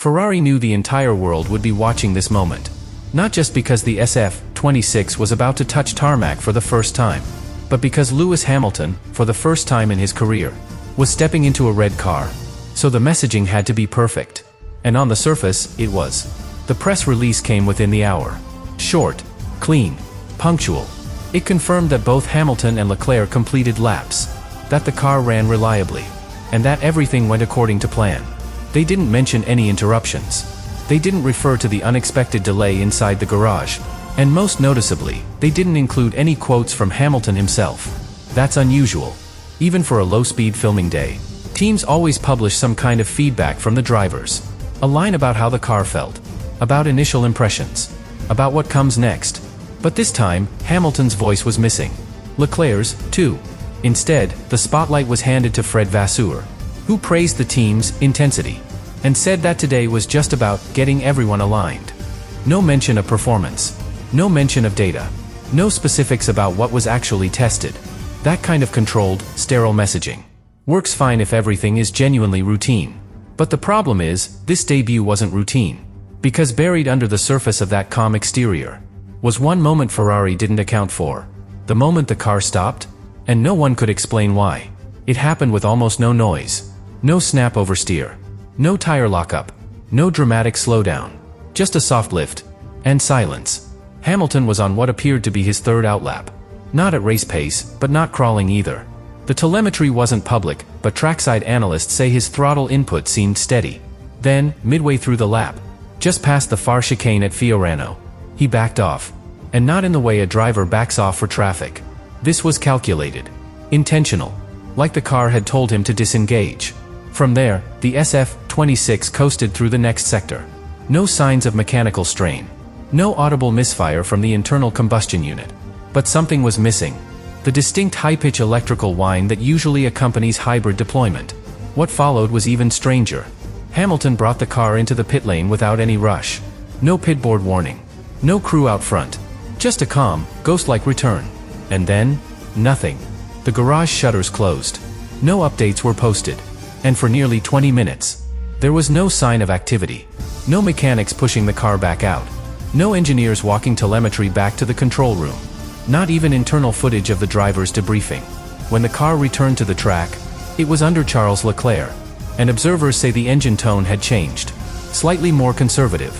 Ferrari knew the entire world would be watching this moment. Not just because the SF-26 was about to touch tarmac for the first time, but because Lewis Hamilton, for the first time in his career, was stepping into a red car. So the messaging had to be perfect. And on the surface, it was. The press release came within the hour. Short, clean, punctual. It confirmed that both Hamilton and Leclerc completed laps, that the car ran reliably, and that everything went according to plan. They didn't mention any interruptions. They didn't refer to the unexpected delay inside the garage. And most noticeably, they didn't include any quotes from Hamilton himself. That's unusual. Even for a low-speed filming day, teams always publish some kind of feedback from the drivers. A line about how the car felt, about initial impressions, about what comes next. But this time, Hamilton's voice was missing. Leclerc's, too. Instead, the spotlight was handed to Fred Vasseur, who praised the team's intensity, and said that today was just about getting everyone aligned. No mention of performance. No mention of data. No specifics about what was actually tested. That kind of controlled, sterile messaging works fine if everything is genuinely routine. But the problem is, this debut wasn't routine. Because buried under the surface of that calm exterior was one moment Ferrari didn't account for. The moment the car stopped, and no one could explain why. It happened with almost no noise. No snap oversteer. No tire lockup. No dramatic slowdown. Just a soft lift. And silence. Hamilton was on what appeared to be his third outlap. Not at race pace, but not crawling either. The telemetry wasn't public, but trackside analysts say his throttle input seemed steady. Then, midway through the lap, just past the far chicane at Fiorano, he backed off. And not in the way a driver backs off for traffic. This was calculated. Intentional. Like the car had told him to disengage. From there, the SF-26 coasted through the next sector. No signs of mechanical strain. No audible misfire from the internal combustion unit. But something was missing. The distinct high-pitch electrical whine that usually accompanies hybrid deployment. What followed was even stranger. Hamilton brought the car into the pit lane without any rush. No pitboard warning. No crew out front. Just a calm, ghost-like return. And then, nothing. The garage shutters closed. No updates were posted. And for nearly 20 minutes, there was no sign of activity. No mechanics pushing the car back out. No engineers walking telemetry back to the control room. Not even internal footage of the drivers debriefing. When the car returned to the track, it was under Charles Leclerc. And observers say the engine tone had changed. Slightly more conservative.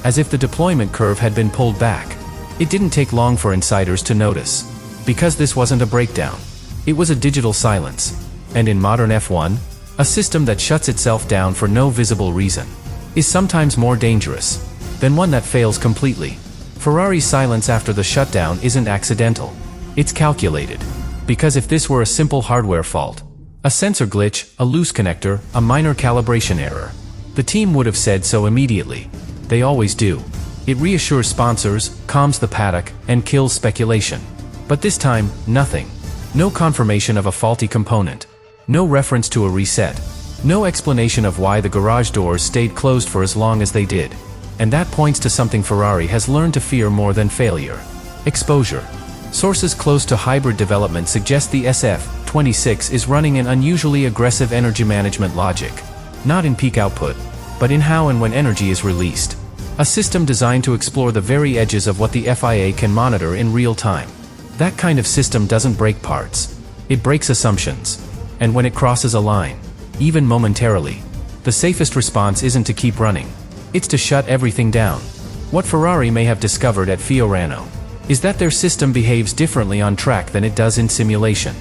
As if the deployment curve had been pulled back. It didn't take long for insiders to notice. Because this wasn't a breakdown. It was a digital silence. And in modern F1, a system that shuts itself down for no visible reason is sometimes more dangerous than one that fails completely. Ferrari's silence after the shutdown isn't accidental. It's calculated. Because if this were a simple hardware fault, a sensor glitch, a loose connector, a minor calibration error, the team would have said so immediately. They always do. It reassures sponsors, calms the paddock, and kills speculation. But this time, nothing. No confirmation of a faulty component. No reference to a reset. No explanation of why the garage doors stayed closed for as long as they did. And that points to something Ferrari has learned to fear more than failure. Exposure. Sources close to hybrid development suggest the SF-26 is running an unusually aggressive energy management logic. Not in peak output, but in how and when energy is released. A system designed to explore the very edges of what the FIA can monitor in real time. That kind of system doesn't break parts. It breaks assumptions. And when it crosses a line, even momentarily, the safest response isn't to keep running. It's to shut everything down. What Ferrari may have discovered at Fiorano is that their system behaves differently on track than it does in simulation.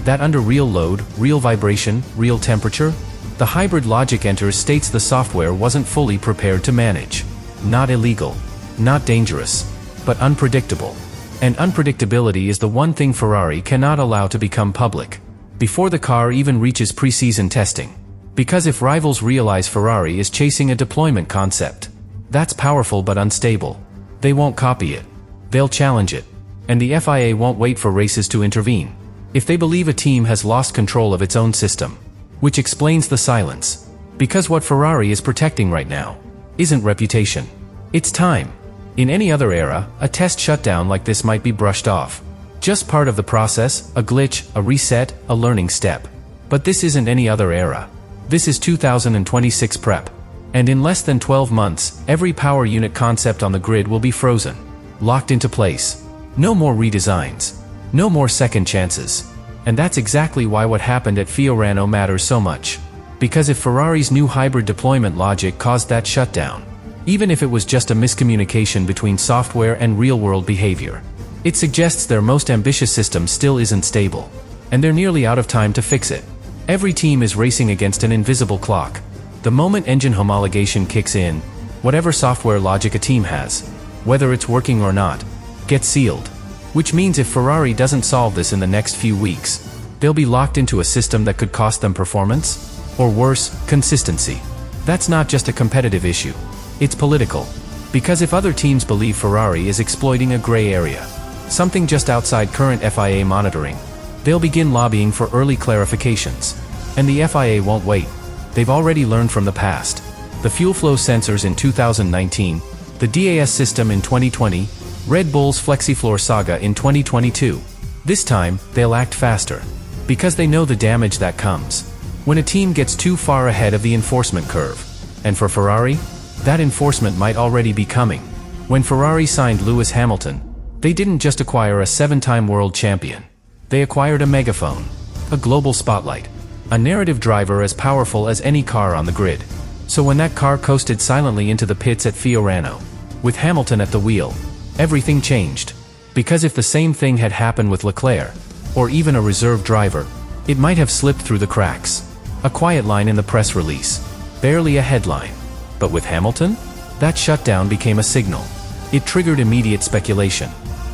That under real load, real vibration, real temperature, the hybrid logic enters states the software wasn't fully prepared to manage. Not illegal, not dangerous, but unpredictable. And unpredictability is the one thing Ferrari cannot allow to become public before the car even reaches pre-season testing. Because if rivals realize Ferrari is chasing a deployment concept, that's powerful but unstable. They won't copy it. They'll challenge it. And the FIA won't wait for races to intervene. If they believe a team has lost control of its own system. Which explains the silence. Because what Ferrari is protecting right now isn't reputation. It's time. In any other era, a test shutdown like this might be brushed off. Just part of the process, a glitch, a reset, a learning step. But this isn't any other era. This is 2026 prep. And in less than 12 months, every power unit concept on the grid will be frozen, locked into place. No more redesigns. No more second chances. And that's exactly why what happened at Fiorano matters so much. Because if Ferrari's new hybrid deployment logic caused that shutdown, even if it was just a miscommunication between software and real-world behavior, it suggests their most ambitious system still isn't stable. And they're nearly out of time to fix it. Every team is racing against an invisible clock. The moment engine homologation kicks in, whatever software logic a team has, whether it's working or not, gets sealed. Which means if Ferrari doesn't solve this in the next few weeks, they'll be locked into a system that could cost them performance, or worse, consistency. That's not just a competitive issue. It's political. Because if other teams believe Ferrari is exploiting a gray area, something just outside current FIA monitoring, they'll begin lobbying for early clarifications. And the FIA won't wait. They've already learned from the past. The fuel flow sensors in 2019, the DAS system in 2020, Red Bull's FlexiFloor saga in 2022. This time, they'll act faster. Because they know the damage that comes when a team gets too far ahead of the enforcement curve. And for Ferrari, that enforcement might already be coming. When Ferrari signed Lewis Hamilton, they didn't just acquire a 7-time world champion. They acquired a megaphone, a global spotlight, a narrative driver as powerful as any car on the grid. So when that car coasted silently into the pits at Fiorano, with Hamilton at the wheel, everything changed. Because if the same thing had happened with Leclerc, or even a reserve driver, it might have slipped through the cracks. A quiet line in the press release, barely a headline. But with Hamilton, that shutdown became a signal. It triggered immediate speculation,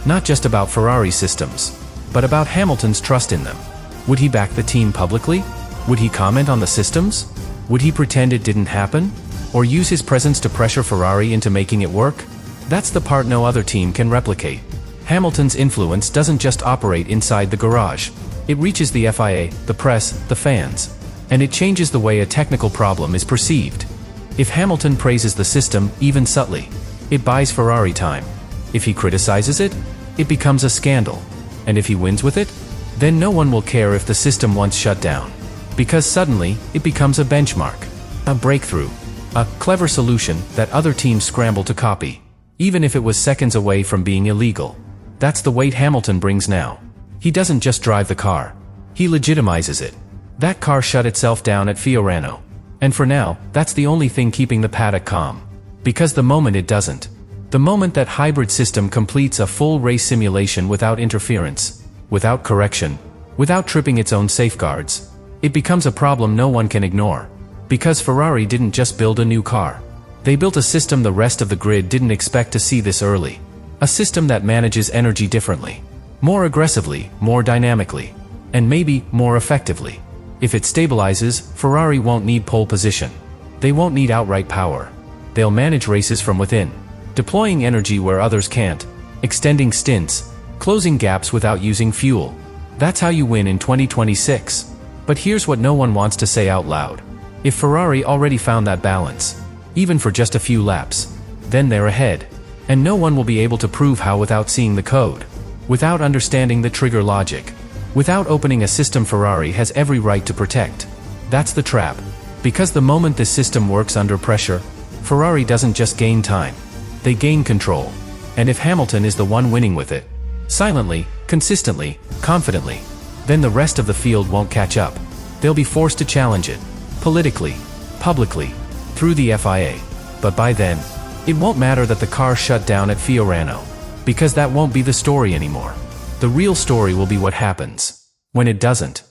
not just about Ferrari systems, but about Hamilton's trust in them. Would he back the team publicly? Would he comment on the systems? Would he pretend it didn't happen? Or use his presence to pressure Ferrari into making it work? That's the part no other team can replicate. Hamilton's influence doesn't just operate inside the garage. It reaches the FIA, the press, the fans. And it changes the way a technical problem is perceived. If Hamilton praises the system, even subtly, it buys Ferrari time. If he criticizes it, it becomes a scandal. And if he wins with it, then no one will care if the system once shut down. Because suddenly, it becomes a benchmark, a breakthrough, a clever solution that other teams scramble to copy, even if it was seconds away from being illegal. That's the weight Hamilton brings now. He doesn't just drive the car, he legitimizes it. That car shut itself down at Fiorano. And for now, that's the only thing keeping the paddock calm. Because the moment it doesn't, the moment that hybrid system completes a full race simulation without interference, without correction, without tripping its own safeguards, it becomes a problem no one can ignore. Because Ferrari didn't just build a new car. They built a system the rest of the grid didn't expect to see this early. A system that manages energy differently, more aggressively, more dynamically, and maybe more effectively. If it stabilizes, Ferrari won't need pole position. They won't need outright power. They'll manage races from within, deploying energy where others can't, extending stints, closing gaps without using fuel. That's how you win in 2026. But here's what no one wants to say out loud. If Ferrari already found that balance, even for just a few laps, then they're ahead. And no one will be able to prove how without seeing the code, without understanding the trigger logic, without opening a system Ferrari has every right to protect. That's the trap. Because the moment this system works under pressure, Ferrari doesn't just gain time, they gain control. And if Hamilton is the one winning with it, silently, consistently, confidently, then the rest of the field won't catch up. They'll be forced to challenge it, politically, publicly, through the FIA. But by then, it won't matter that the car shut down at Fiorano, because that won't be the story anymore. The real story will be what happens when it doesn't.